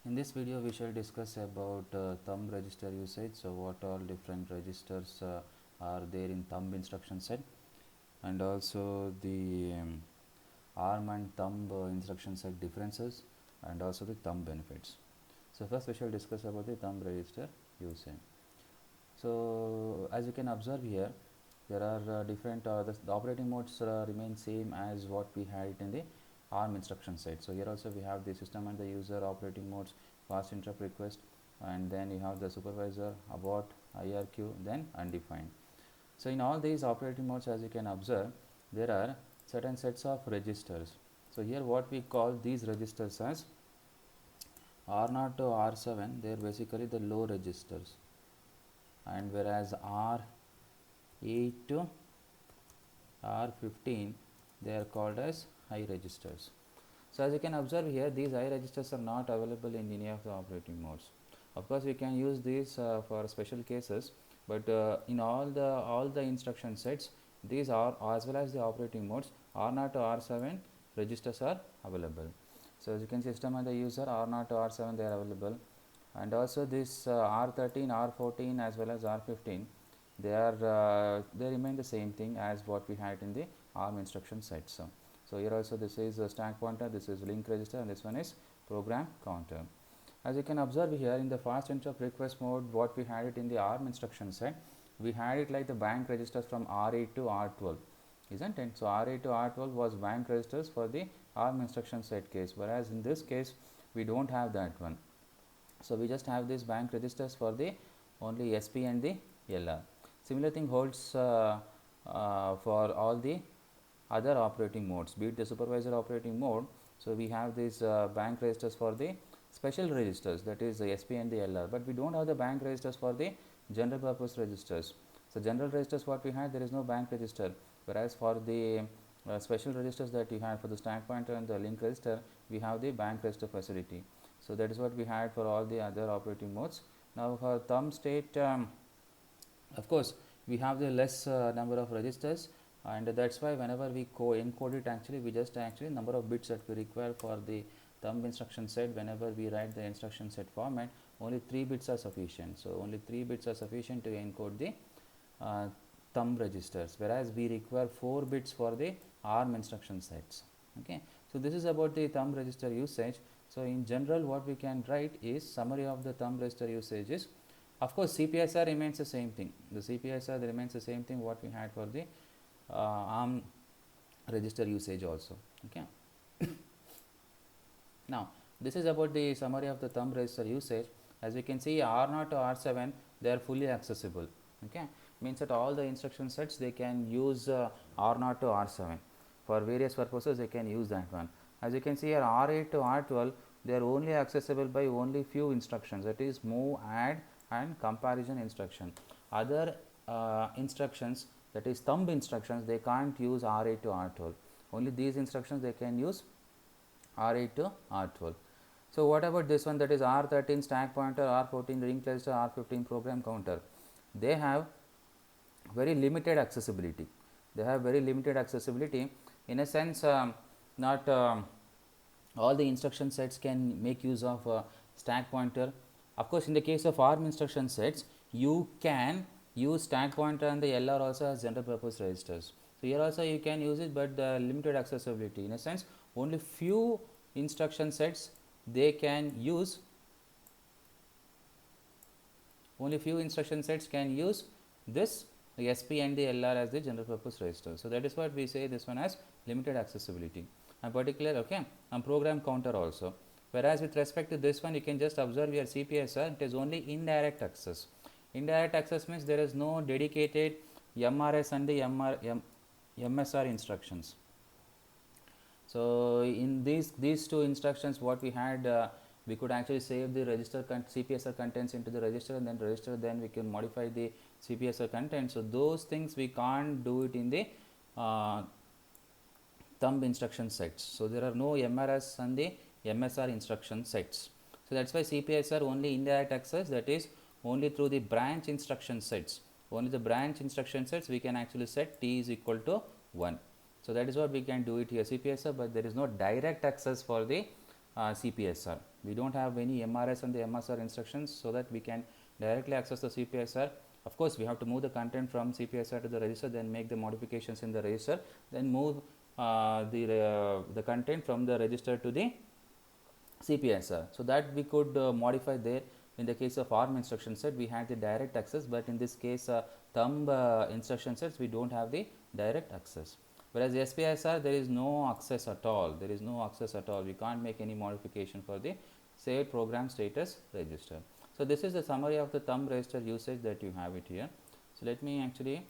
In this video, we shall discuss about thumb register usage. So, what all different registers are there in thumb instruction set, and also the ARM and thumb instruction set differences, and also the thumb benefits. So, first we shall discuss about the thumb register usage. So, as you can observe here, there are different the operating modes remain same as what we had it in the ARM instruction set. So, here also we have the system and the user operating modes, fast interrupt request, and then you have the supervisor, abort, IRQ, then undefined. So, in all these operating modes, as you can observe, there are certain sets of registers. So, here what we call these registers as R0 to R7, they are basically the low registers, and whereas R8 to R15, they are called as high registers. So, as you can observe here, these high registers are not available in any of the operating modes. Of course, we can use these for special cases, but in all the instruction sets, these are as well as the operating modes R0 to R7 registers are available. So, as you can see, system and the user R0 to R7 they are available, and also this R13, R14 as well as R15 they remain the same thing as what we had in the ARM instruction set. So, here also this is a stack pointer, this is link register, and this one is program counter. As you can observe here in the fast interrupt request mode, what we had it in the ARM instruction set, we had it like the bank registers from R8 to R12, isn't it? So, R8 to R12 was bank registers for the ARM instruction set case, whereas in this case we don't have that one. So, we just have these bank registers for the only SP and the LR. Similar thing holds for all the other operating modes, be it the supervisor operating mode. So, we have these bank registers for the special registers, that is the SP and the LR, but we do not have the bank registers for the general purpose registers. So, general registers what we had, there is no bank register, whereas for the special registers that you have for the stack pointer and the link register, we have the bank register facility. So, that is what we had for all the other operating modes. Now, for thumb state, of course, we have the less number of registers, and that is why whenever we encode it, actually we just number of bits that we require for the thumb instruction set. Whenever we write the instruction set format, only 3 bits are sufficient. So, only 3 bits are sufficient to encode the thumb registers, whereas we require 4 bits for the ARM instruction sets. Okay. So, this is about the thumb register usage. So, in general what we can write is summary of the thumb register usage is, of course, CPSR remains the same thing. The CPSR remains the same thing what we had for the ARM register usage also. Okay. Now, this is about the summary of the thumb register usage. As you can see, R0 to R7 they are fully accessible. Okay, means that all the instruction sets they can use R0 to R7 for various purposes. They can use that one. As you can see here, R8 to R12 they are only accessible by only few instructions, that is move, add, and comparison instruction. Other instructions, that is thumb instructions, they can't use R8 to R12. Only these instructions they can use R8 to R12. So, what about this one, that is R13 stack pointer, R14 link register, R15 program counter? They have very limited accessibility. They have very limited accessibility in a sense, not all the instruction sets can make use of stack pointer. Of course, in the case of ARM instruction sets, you can use stack pointer and the LR also as general purpose registers. So, here also you can use it, but the limited accessibility, in a sense only few instruction sets they can use, only few instruction sets can use this SP and the LR as the general purpose register. So, that is what we say this one has limited accessibility, and particular okay, and program counter also. Whereas, with respect to this one, you can just observe your CPSR, it is only indirect access. Indirect access means there is no dedicated MRS and the MSR instructions. So, in these two instructions what we had, we could actually save the register CPSR contents into the register, and then we can modify the CPSR content. So, those things we can't do it in the thumb instruction sets. So, there are no MRS and the MSR instruction sets. So, that is why CPSR only indirect access, that is only through the branch instruction sets. Only the branch instruction sets we can actually set T is equal to 1. So, that is what we can do it here CPSR, but there is no direct access for the CPSR. We don't have any MRS and the MSR instructions, so that we can directly access the CPSR. Of course, we have to move the content from CPSR to the register, then make the modifications in the register, then move the content from the register to the CPSR. So that we could modify there. In the case of ARM instruction set, we had the direct access, but in this case thumb instruction sets, we don't have the direct access. Whereas SPSR, there is no access at all. There is no access at all. We can't make any modification for the say program status register. So this is the summary of the thumb register usage that you have it here. So let me actually,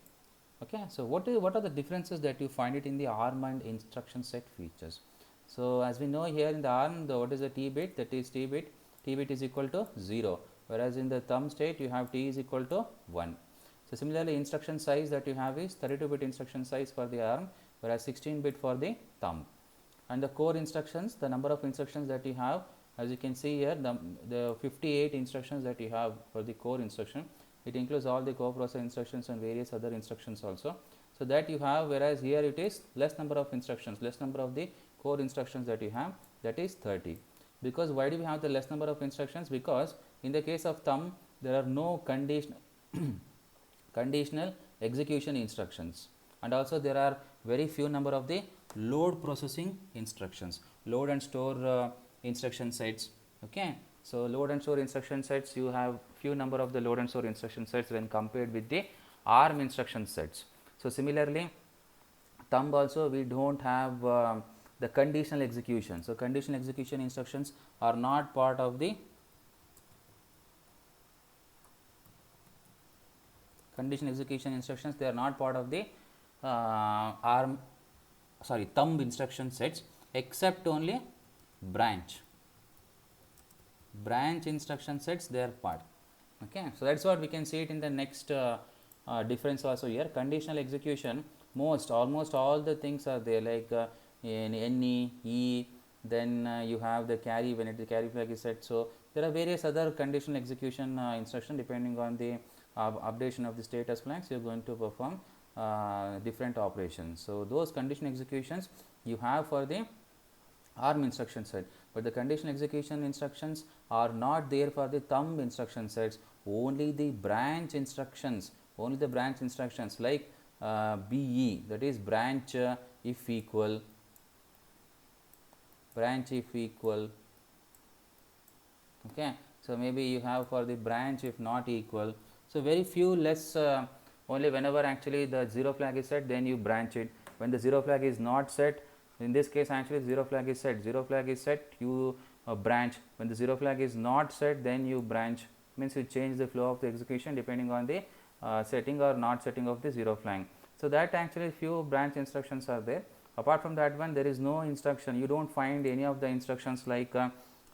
okay. So what are the differences that you find it in the ARM and instruction set features? So as we know here in the ARM, what is the T bit? That is T bit is equal to 0, whereas in the thumb state you have T is equal to 1. So similarly, instruction size that you have is 32-bit instruction size for the ARM, whereas 16-bit for the thumb. And the core instructions, the number of instructions that you have, as you can see here, the 58 instructions that you have for the core instruction, it includes all the coprocessor instructions and various other instructions also. So that you have, whereas here it is less number of instructions, less number of the core instructions that you have, that is 30. Because why do we have the less number of instructions? Because in the case of thumb, there are no conditional execution instructions, and also there are very few number of the load processing instructions, load and store instruction sets. Okay, so load and store instruction sets, you have few number of the load and store instruction sets when compared with the ARM instruction sets. So similarly, thumb also we don't have the conditional execution. So conditional execution instructions are not part of the conditional execution instructions. They are not part of the thumb instruction sets, except only branch instruction sets, they are part. Okay, so that's what we can see it in the next difference also here. Conditional execution, almost all the things are there, like in NE, E, then you have the carry when the carry flag is set. So there are various other conditional execution instruction depending on the updation of the status flags. You are going to perform different operations. So those conditional executions you have for the ARM instruction set, but the conditional execution instructions are not there for the thumb instruction sets. Only the branch instructions, like BE, that is branch if equal, okay. So maybe you have for the branch if not equal. So very few less, only whenever actually the 0 flag is set, then you branch it. When the 0 flag is not set, in this case actually 0 flag is set, you branch. When the 0 flag is not set, then you branch, means you change the flow of the execution depending on the setting or not setting of the 0 flag. So that actually few branch instructions are there. Apart from that one, there is no instruction. You don't find any of the instructions like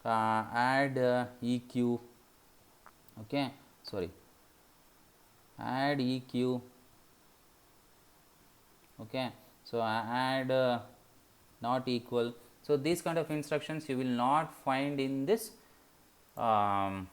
add EQ, okay, add EQ, okay. So add not equal. So these kind of instructions you will not find in this thumb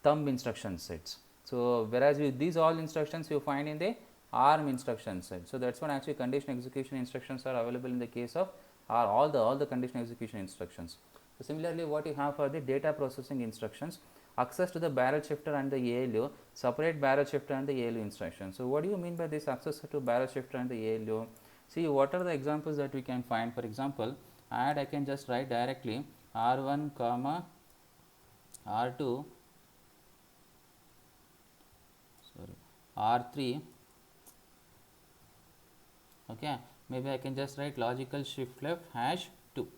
instruction sets. So whereas these all instructions you find in the ARM instruction set. So that's what actually conditional execution instructions are available in the case of all the conditional execution instructions. So similarly, what you have for the data processing instructions, access to the barrel shifter and the ALU, separate barrel shifter and the ALU instruction. So what do you mean by this access to barrel shifter and the ALU? See, what are the examples that we can find? For example, add, I can just write directly R1 comma R2 R3, okay. Maybe I can just write logical shift left hash 2.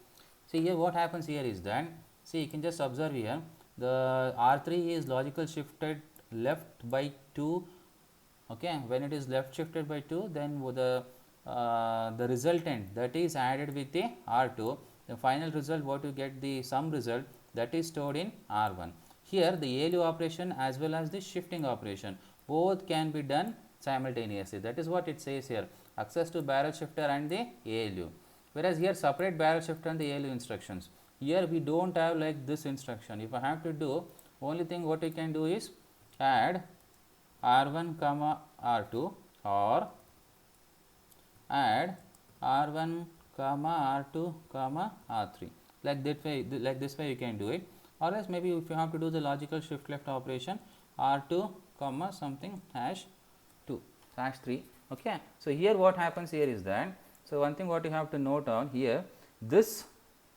See here what happens here is that, see, you can just observe here, the R3 is logical shifted left by 2, okay. When it is left shifted by 2, then the resultant, that is added with the R2, the final result what you get, the sum result, that is stored in R1. Here the ALU operation as well as the shifting operation, both can be done simultaneously. That is what it says here, access to barrel shifter and the ALU. Whereas here separate barrel shifter and the ALU instructions. Here we don't have like this instruction. If I have to do, only thing what we can do is add R1 comma R2 or add R1 comma R2 comma R3. like that way, like this way you can do it. Or else maybe if you have to do the logical shift left operation, R2 comma something hash 2 hash 3. Okay. So, here what happens here is that, so one thing what you have to note on here, this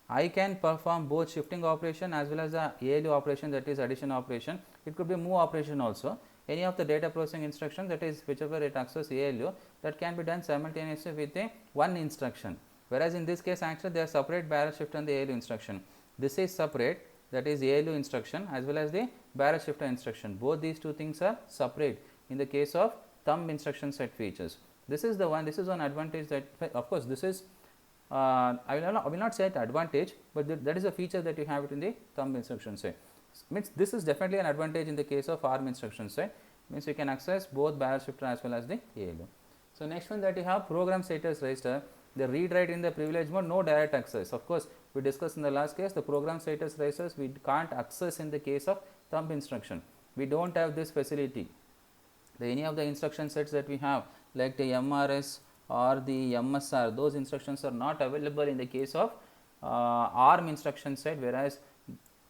I can perform both shifting operation as well as the ALU operation, that is addition operation. It could be move operation also. Any of the data processing instruction, that is whichever it access ALU, that can be done simultaneously with a one instruction. Whereas in this case actually they are separate barrel shift and the ALU instruction. This is separate, that is ALU instruction as well as the barrel shifter instruction. Both these two things are separate in the case of thumb instruction set features. This is the one, this is one advantage that, of course, this is I will not say it advantage, but that is a feature that you have it in the thumb instruction set. Means this is definitely an advantage in the case of ARM instruction set, means you can access both barrel shifter as well as the ALU. So, next one that you have program status register, the read write in the privilege mode, no direct access. Of course, we discussed in the last case the program status registers we can't access in the case of thumb instruction. We do not have this facility. Any of the instruction sets that we have like the MRS or the MSR, those instructions are not available in the case of ARM instruction set, whereas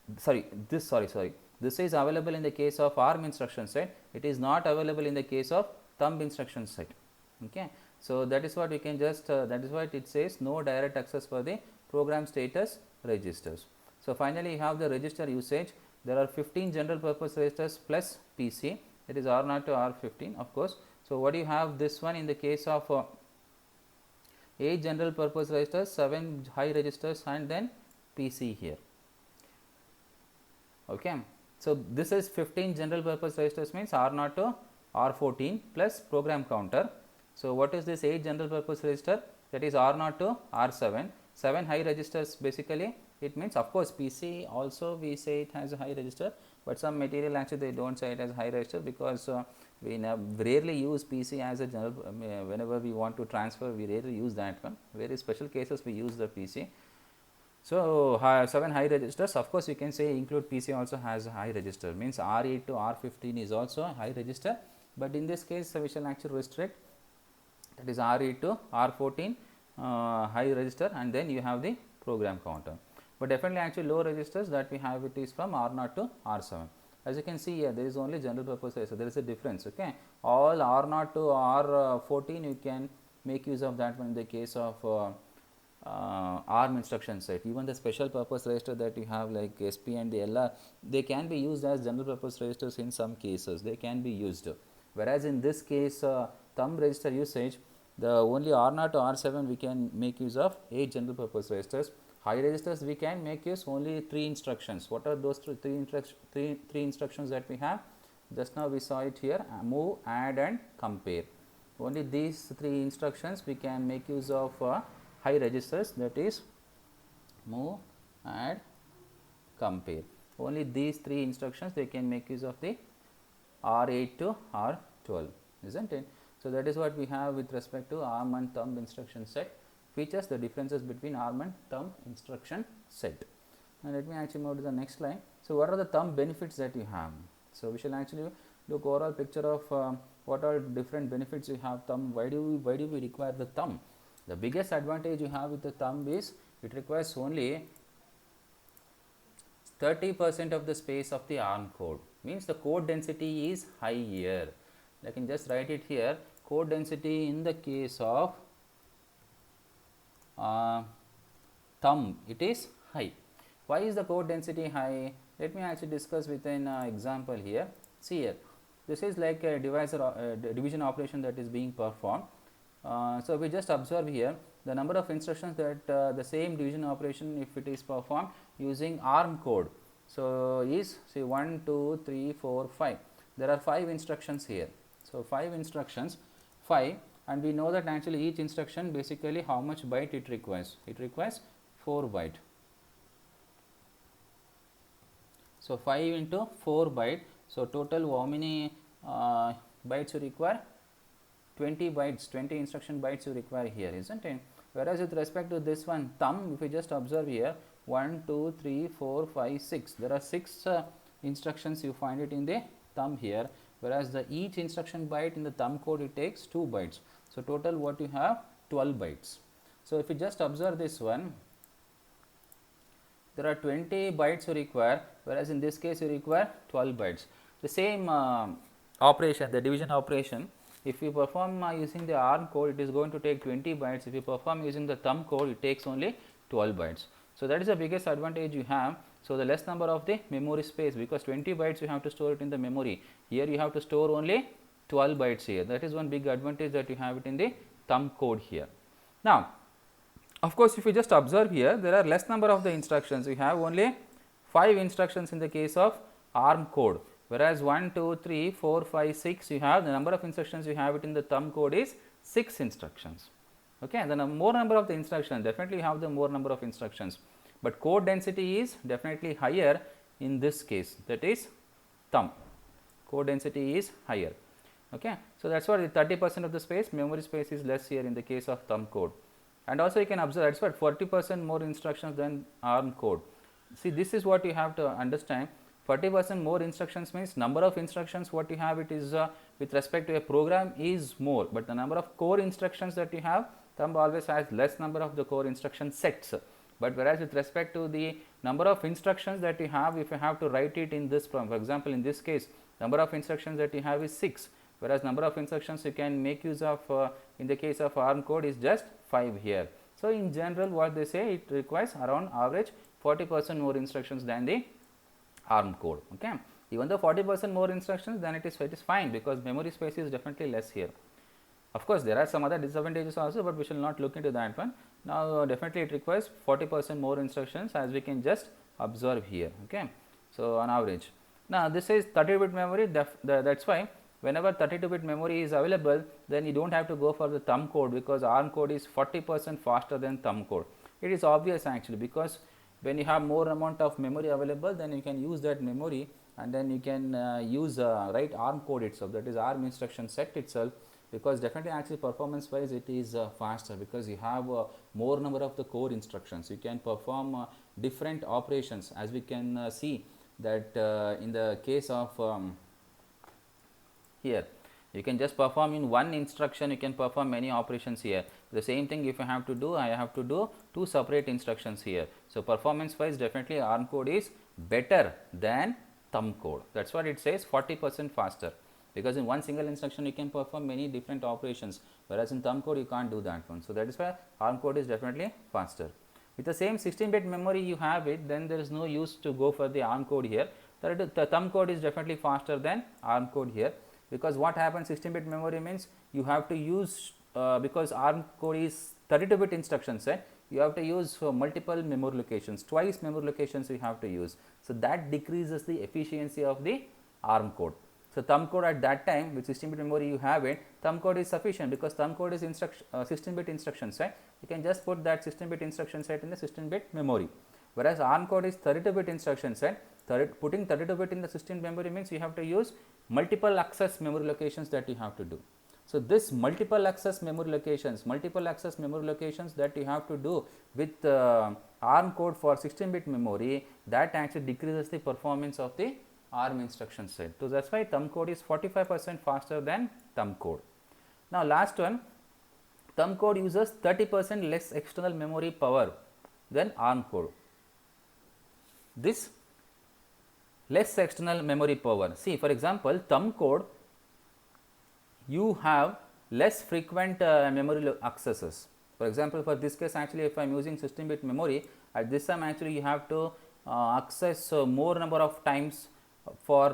this is available in the case of ARM instruction set, it is not available in the case of thumb instruction set. Okay. So, that is what we can just that is why it says no direct access for the program status registers. So, finally, you have the register usage. There are 15 general purpose registers plus PC, that is R0 to R15 of course. So, what do you have this one in the case of 8 general purpose registers, 7 high registers and then PC here. Okay. So, this is 15 general purpose registers means R0 to R14 plus program counter. So, what is this 8 general purpose register? That is R0 to R7, 7 high registers basically. It means of course, PC also we say it has a high register, but some material actually they do not say it as high register because we rarely use PC as a general, whenever we want to transfer we rarely use that one, very special cases we use the PC. So, 7 high registers, of course, you can say include PC also has a high register, means R8 to R15 is also a high register, but in this case we shall actually restrict, that is R8 to R14 high register and then you have the program counter. But definitely actually low registers that we have it is from R0 to R7. As you can see here, there is only general purpose register, there is a difference. Okay. All R0 to R14 you can make use of that one in the case of ARM instruction set. Even the special purpose register that you have like SP and the LR, they can be used as general purpose registers in some cases, they can be used. Whereas in this case thumb register usage, the only R0 to R7 we can make use of 8 general purpose registers. High registers we can make use only 3 instructions. What are those three instructions that we have? Just now we saw it here, move, add and compare. Only these 3 instructions we can make use of high registers, that is move, add, compare. Only these 3 instructions they can make use of the R8 to R12, isn't it? So, that is what we have with respect to ARM and thumb instruction set features, the differences between ARM and thumb instruction set. Now, let me actually move to the next slide. So, what are the thumb benefits that you have? So, we shall actually look overall picture of what are different benefits you have thumb, why do we require the thumb? The biggest advantage you have with the thumb is it requires only 30% of the space of the ARM code, means the code density is higher. I can just write it here, code density in the case of thumb it is high. Why is the code density high? Let me actually discuss with an example here. See here, this is like a division operation that is being performed. So, we just observe here the number of instructions that the same division operation if it is performed using ARM code. So, is say 1, 2, 3, 4, 5. There are 5 instructions here. So, 5 instructions, 5, and we know that actually each instruction basically how much byte it requires? It requires 4 byte. So, 5 into 4 byte. So, total how many bytes you require? 20 bytes, 20 instruction bytes you require here, isn't it? Whereas with respect to this one thumb, if we just observe here 1, 2, 3, 4, 5, 6, there are 6 instructions you find it in the thumb here, whereas the each instruction byte in the thumb code it takes 2 bytes. So, total what you have 12 bytes. So, if you just observe this one, there are 20 bytes you require, whereas in this case you require 12 bytes. The same operation, the division operation, if you perform using the ARM code, it is going to take 20 bytes. If you perform using the thumb code, it takes only 12 bytes. So that is the biggest advantage you have. So the less number of the memory space, because 20 bytes you have to store it in the memory. Here you have to store only 12 bytes here. That is one big advantage that you have it in the thumb code here. Now, of course, if you just observe here, there are less number of the instructions. You have only 5 instructions in the case of ARM code, whereas 1, 2, 3, 4, 5, 6, you have the number of instructions you have it in the thumb code is 6 instructions. Okay, then more number of the instructions, definitely you have the more number of instructions, but code density is definitely higher in this case, that is thumb. Code density is higher. Okay, so that's why 30% of the space, memory space is less here in the case of thumb code. And also you can observe that's what 40% more instructions than ARM code. See, this is what you have to understand. 40% more instructions means number of instructions what you have it is with respect to a program is more, but the number of core instructions that you have, thumb always has less number of the core instruction sets. But whereas with respect to the number of instructions that you have, if you have to write it in this program, for example, in this case number of instructions that you have is 6, whereas number of instructions you can make use of in the case of ARM code is just 5 here. So, in general what they say, it requires around average 40% more instructions than the ARM code. Okay. Even though 40% more instructions, then it is fine, because memory space is definitely less here. Of course, there are some other disadvantages also, but we shall not look into that one. Now, definitely it requires 40% more instructions, as we can just observe here. Okay. So, on average. Now, this is 32-bit memory, that is why whenever 32-bit memory is available, then you do not have to go for the thumb code, because ARM code is 40% faster than thumb code. It is obvious actually, because when you have more amount of memory available, then you can use that memory, and then you can use write ARM code itself, that is ARM instruction set itself, because definitely actually performance wise it is faster, because you have more number of the core instructions. You can perform different operations, as we can see that in the case of here, you can just perform in one instruction, you can perform many operations here. The same thing if I have to do, I have to do 2 separate instructions here. So, performance wise definitely ARM code is better than thumb code. That is what it says, 40% faster, because in one single instruction you can perform many different operations, whereas in thumb code you can't do that one. So, that is why ARM code is definitely faster. With the same 16-bit memory you have it, then there is no use to go for the ARM code here. The thumb code is definitely faster than ARM code here, because what happens, 16-bit memory means you have to use because ARM code is 32-bit instruction set, you have to use multiple memory locations, twice memory locations you have to use. So, that decreases the efficiency of the ARM code. So, thumb code at that time with 16-bit memory you have it, thumb code is sufficient, because thumb code is 16-bit instruction set, you can just put that 16-bit instruction set in the 16-bit memory, whereas ARM code is 32-bit instruction set. Putting 32-bit in the 16 memory means you have to use multiple access memory locations that you have to do. So, this multiple access memory locations that you have to do with ARM code for 16-bit memory, that actually decreases the performance of the ARM instruction set. So, that is why thumb code is 45% faster than thumb code. Now, last one, thumb code uses 30% less external memory power than ARM code. This less external memory power. See, for example, thumb code you have less frequent memory accesses. For example, for this case actually if I am using 16-bit memory, at this time actually you have to access more number of times for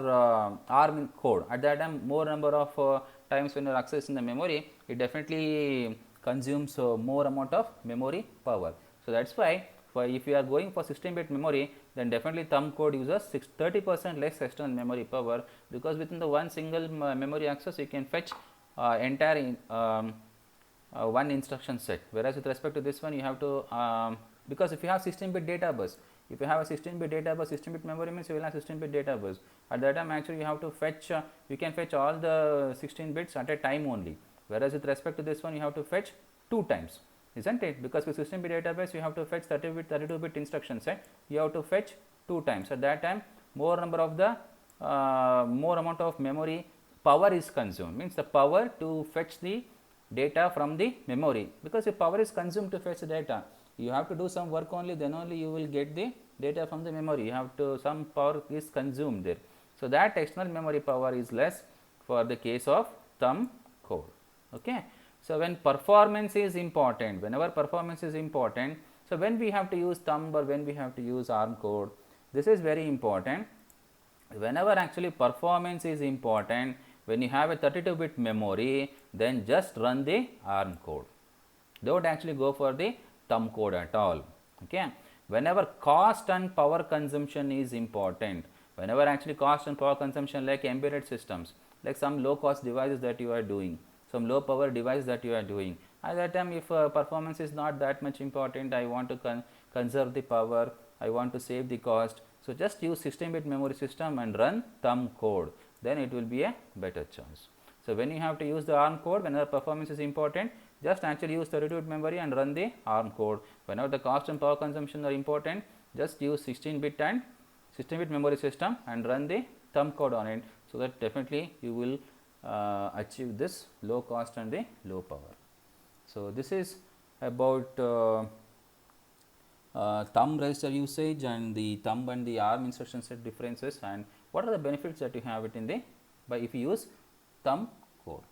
ARM code. At that time more number of times when you are accessing the memory, it definitely consumes more amount of memory power. So, that is why if you are going for 16-bit memory, then definitely thumb code uses 30% less external memory power, because within the one single memory access you can fetch entire one instruction set, whereas with respect to this one you have to because if you have 16-bit data bus, if you have a 16-bit data bus, 16-bit memory means you will have 16-bit data bus. At that time actually you have to fetch you can fetch all the 16 bits at a time only, whereas with respect to this one you have to fetch 2 times. Isn't it? Because with 16-bit database you have to fetch 32-bit instruction set, you have to fetch 2 times. At that time more number of the more amount of memory power is consumed, means the power to fetch the data from the memory, because if power is consumed to fetch the data, you have to do some work only, then only you will get the data from the memory, you have to, some power is consumed there. So that external memory power is less for the case of thumb code. Okay. So when performance is important, whenever performance is important, so when we have to use thumb or when we have to use ARM code, this is very important. Whenever actually performance is important, when you have a 32-bit memory, then just run the ARM code. Don't actually go for the thumb code at all. Okay. Whenever cost and power consumption is important, whenever actually cost and power consumption, like embedded systems, like some low cost devices that you are doing, some low power device that you are doing, at that time if performance is not that much important, I want to conserve the power, I want to save the cost, so just use 16-bit memory system and run thumb code, then it will be a better choice. So when you have to use the ARM code, whenever performance is important, just actually use 32-bit memory and run the ARM code. Whenever the cost and power consumption are important, just use 16-bit and 16-bit memory system and run the thumb code on it, so that definitely you will achieve this low cost and the low power. So this is about thumb register usage and the thumb and the ARM instruction set differences, and what are the benefits that you have it in the, by if you use thumb code.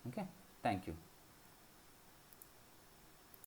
Okay, thank you.